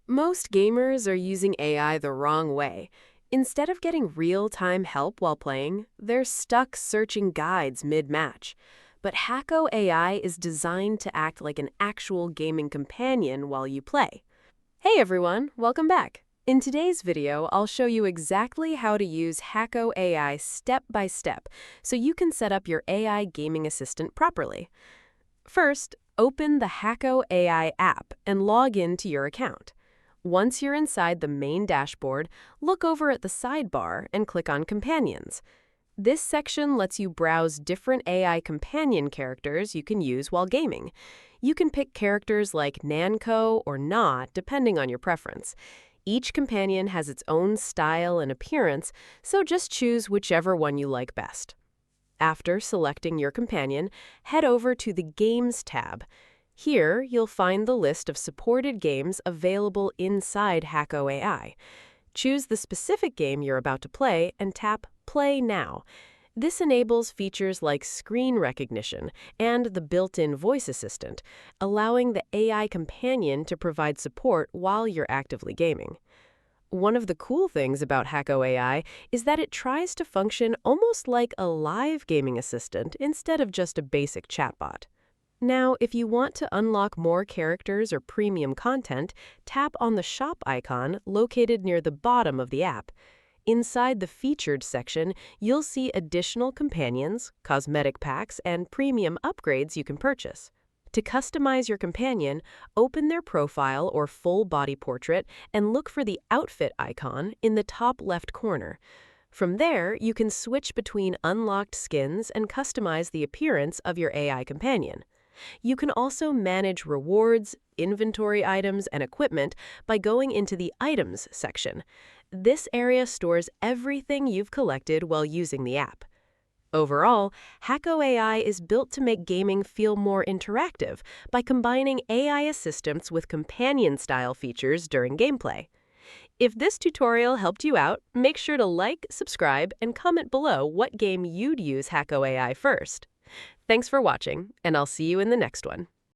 Most gamers are using AI the wrong way. Instead of getting real-time help while playing, they're stuck searching guides mid-match. But HakkoAI is designed to act like an actual gaming companion while you play. Hey everyone, welcome back. In today's video, I'll show you exactly how to use HakkoAI step by step so you can set up your AI gaming assistant properly. First, open the HakkoAI app and log in to your account. Once you're inside the main dashboard, look over at the sidebar and click on Companions. This section lets you browse different AI companion characters you can use while gaming. You can pick characters like Nanko or Not, depending on your preference. Each companion has its own style and appearance, so just choose whichever one you like best. After selecting your companion, head over to the Games tab. Here, you'll find the list of supported games available inside HakkoAI. Choose the specific game you're about to play and tap Play Now. This enables features like screen recognition and the built-in voice assistant, allowing the AI companion to provide support while you're actively gaming. One of the cool things about HakkoAI is that it tries to function almost like a live gaming assistant instead of just a basic chatbot. Now, if you want to unlock more characters or premium content, tap on the shop icon located near the bottom of the app. Inside the Featured section, you'll see additional companions, cosmetic packs, and premium upgrades you can purchase. To customize your companion, open their profile or full body portrait and look for the Outfit icon in the top left corner. From there, you can switch between unlocked skins and customize the appearance of your AI companion. You can also manage rewards, inventory items, and equipment by going into the Items section. This area stores everything you've collected while using the app. Overall, HakkoAI is built to make gaming feel more interactive by combining AI assistance with companion-style features during gameplay. If this tutorial helped you out, make sure to like, subscribe, and comment below what game you'd use HakkoAI first. Thanks for watching, and I'll see you in the next one.